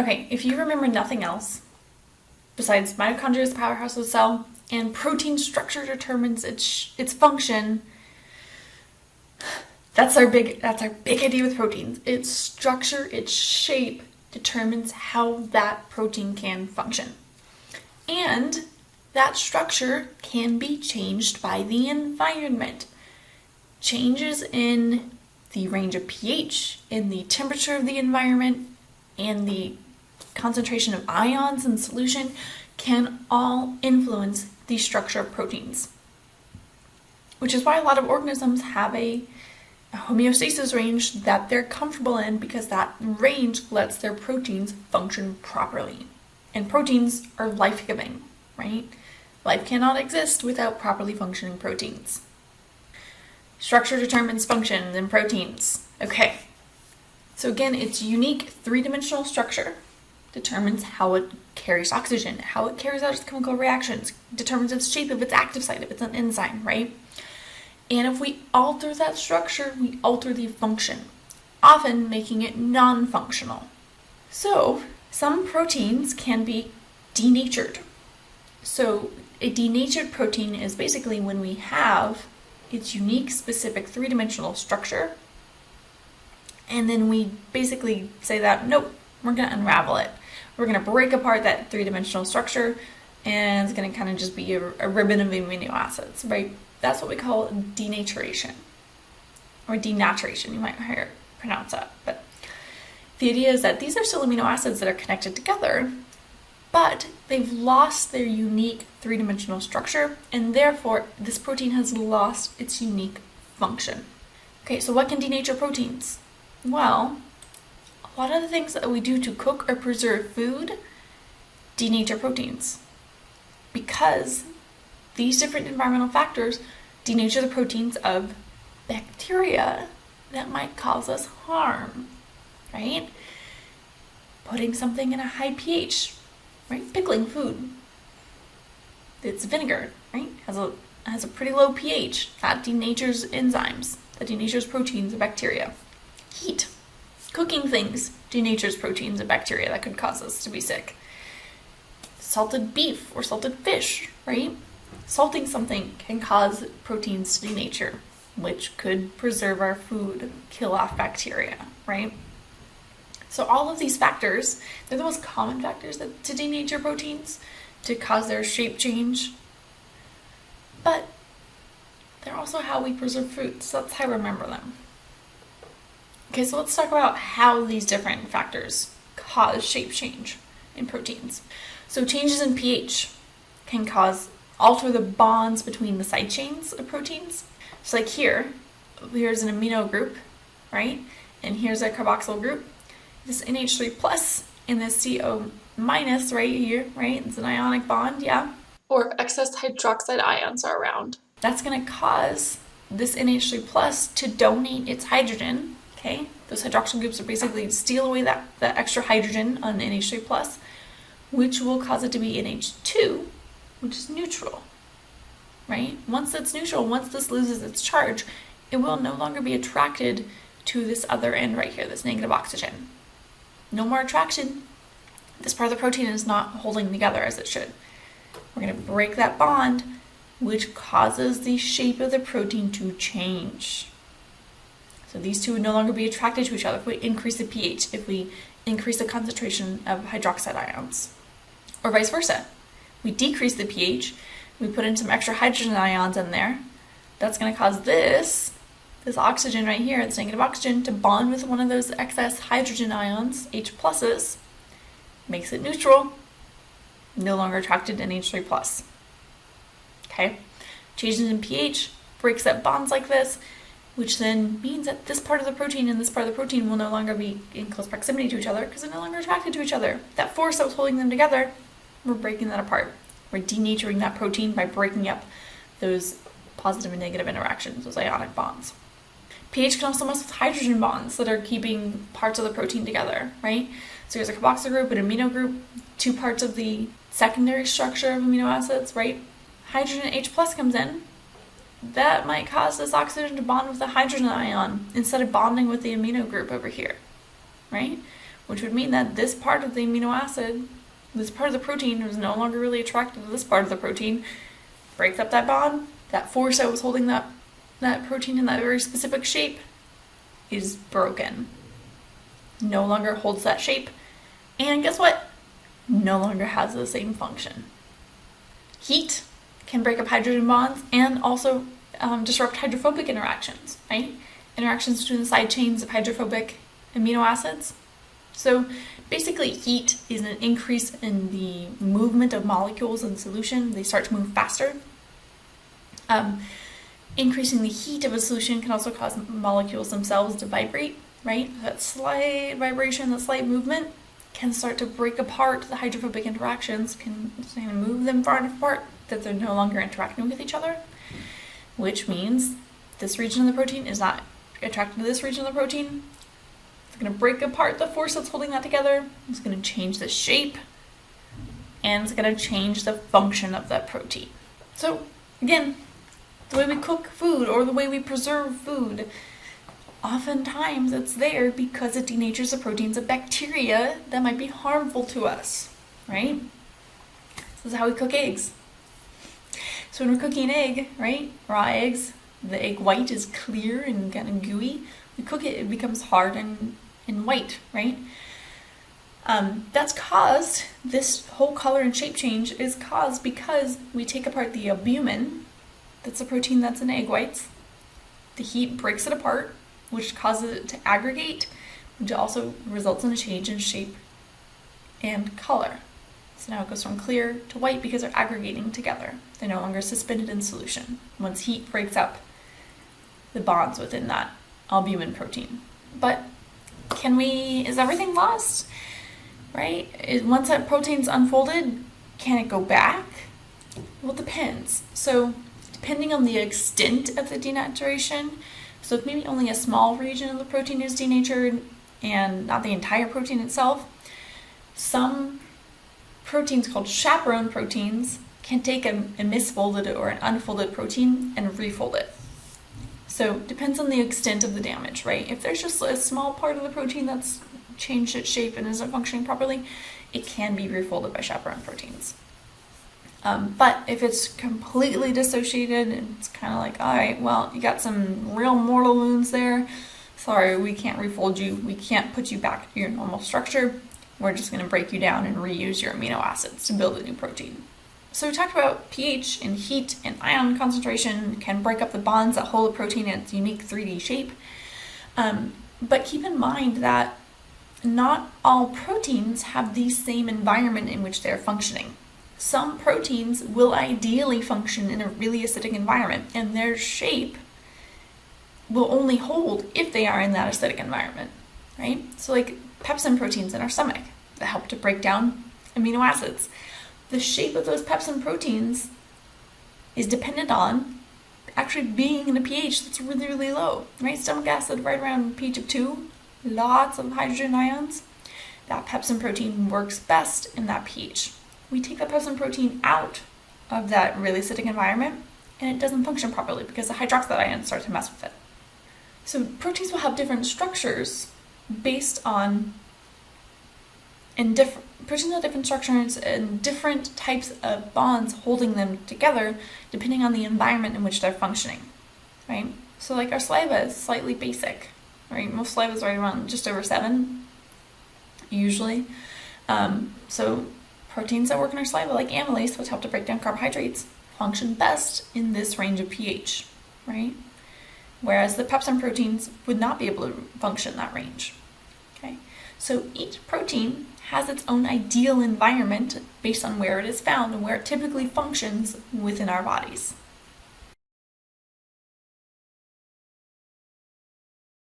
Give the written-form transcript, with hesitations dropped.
Okay, if you remember nothing else, besides mitochondria is the powerhouse of the cell, and protein structure determines its function, that's our big idea with proteins. Its structure, its shape determines how that protein can function. And that structure can be changed by the environment. Changes in the range of pH, in the temperature of the environment, and the concentration of ions in solution can all influence the structure of proteins. Which is why a lot of organisms have a homeostasis range that they're comfortable in, because that range lets their proteins function properly. And proteins are life-giving, right? Life cannot exist without properly functioning proteins. Structure determines function in proteins. Okay, so again, its unique three-dimensional structure determines how it carries oxygen, how it carries out its chemical reactions, determines its shape if it's active site, if it's an enzyme, right? And if we alter that structure, we alter the function, often making it non-functional. So some proteins can be denatured. So a denatured protein is basically when we have its unique specific three-dimensional structure, and then we basically say that, nope, we're going to unravel it. We're going to break apart that three-dimensional structure, and it's going to kind of just be a ribbon of amino acids, right? That's what we call denaturation, or denaturation, you might hear it pronounce that. But the idea is that these are still amino acids that are connected together, but they've lost their unique three-dimensional structure, and therefore this protein has lost its unique function. Okay, so what can denature proteins? Well, a lot of the things that we do to cook or preserve food denature proteins, because these different environmental factors denature the proteins of bacteria that might cause us harm, right? Putting something in a high pH, right? Pickling food. It's vinegar, right? Has a pretty low pH. That denatures enzymes. That denatures proteins of bacteria. Heat. Cooking things denatures proteins of bacteria that could cause us to be sick. Salted beef or salted fish, right? Salting something can cause proteins to denature, which could preserve our food, kill off bacteria, right? So all of these factors, they're the most common factors to denature proteins, to cause their shape change. But they're also how we preserve food, so that's how I remember them. Okay, so let's talk about how these different factors cause shape change in proteins. So changes in pH can alter the bonds between the side chains of proteins. So like here's an amino group, right? And here's a carboxyl group. This NH3 plus and this CO minus right here, right? It's an ionic bond, yeah. Or if excess hydroxide ions are around, that's going to cause this NH3 plus to donate its hydrogen, okay? Those hydroxyl groups are basically steal away that extra hydrogen on NH3 plus, which will cause it to be NH2, which is neutral, right? Once it's neutral, once this loses its charge, it will no longer be attracted to this other end right here, this negative oxygen. No more attraction. This part of the protein is not holding together as it should. We're going to break that bond, which causes the shape of the protein to change. So these two would no longer be attracted to each other if we increase the pH, if we increase the concentration of hydroxide ions, or vice versa. We decrease the pH, we put in some extra hydrogen ions in there. That's going to cause this oxygen right here, this negative oxygen, to bond with one of those excess hydrogen ions, H pluses, makes it neutral, no longer attracted to NH3 plus. Okay, changes in pH breaks up bonds like this, which then means that this part of the protein and this part of the protein will no longer be in close proximity to each other because they're no longer attracted to each other. That force that was holding them together, we're breaking that apart. We're denaturing that protein by breaking up those positive and negative interactions, those ionic bonds. pH can also mess with hydrogen bonds that are keeping parts of the protein together, right? So here's a carboxyl group, an amino group, two parts of the secondary structure of amino acids, right? Hydrogen H plus comes in. That might cause this oxygen to bond with the hydrogen ion instead of bonding with the amino group over here, right? which would mean that this part of the amino acid, this part of the protein is no longer really attracted to this part of the protein, breaks up that bond, that force that was holding that protein in that very specific shape is broken. No longer holds that shape, and guess what? No longer has the same function. Heat can break up hydrogen bonds and also disrupt hydrophobic interactions, right? Interactions between the side chains of hydrophobic amino acids. So basically, heat is an increase in the movement of molecules in solution. They start to move faster. Increasing the heat of a solution can also cause molecules themselves to vibrate, right? That slight vibration, that slight movement can start to break apart the hydrophobic interactions, can move them far enough apart that they're no longer interacting with each other, which means this region of the protein is not attracted to this region of the protein. It's going to break apart the force that's holding that together. It's going to change the shape, and it's going to change the function of that protein. So again, the way we cook food or the way we preserve food, oftentimes it's there because it denatures the proteins of bacteria that might be harmful to us, right? This is how we cook eggs. So when we're cooking an egg, right, raw eggs, the egg white is clear and kind of gooey. We cook it, it becomes hard and white, right? That's caused, this whole color and shape change is caused because we take apart the albumin, that's a protein that's in egg whites. The heat breaks it apart, which causes it to aggregate, which also results in a change in shape and color. So now it goes from clear to white because they're aggregating together. They're no longer suspended in solution once heat breaks up the bonds within that albumin protein. But is everything lost? Right? Once that protein's unfolded, can it go back? Well, it depends. So depending on the extent of the denaturation, so if maybe only a small region of the protein is denatured and not the entire protein itself, some proteins called chaperone proteins can take a misfolded or an unfolded protein and refold it. So it depends on the extent of the damage, right? If there's just a small part of the protein that's changed its shape and isn't functioning properly, it can be refolded by chaperone proteins. But if it's completely dissociated and it's kind of like, all right, well, you got some real mortal wounds there. Sorry, we can't refold you. We can't put you back to your normal structure. We're just going to break you down and reuse your amino acids to build a new protein. So we talked about pH and heat and ion concentration can break up the bonds that hold a protein in its unique 3D shape. But keep in mind that not all proteins have the same environment in which they're functioning. Some proteins will ideally function in a really acidic environment, and their shape will only hold if they are in that acidic environment, right? So like pepsin proteins in our stomach that help to break down amino acids. The shape of those pepsin proteins is dependent on actually being in a pH that's really, really low, right? Stomach acid right around pH of 2, lots of hydrogen ions. That pepsin protein works best in that pH. We take that pepsin protein out of that really acidic environment and it doesn't function properly because the hydroxide ions start to mess with it. So proteins will have different structures based on, proteins have different structures and different types of bonds holding them together depending on the environment in which they're functioning, right? So like our saliva is slightly basic, right? Most saliva is right around just over 7, usually. So proteins that work in our saliva, like amylase, which help to break down carbohydrates, function best in this range of pH, right? Whereas the pepsin proteins would not be able to function in that range. Okay, so each protein has its own ideal environment based on where it is found and where it typically functions within our bodies.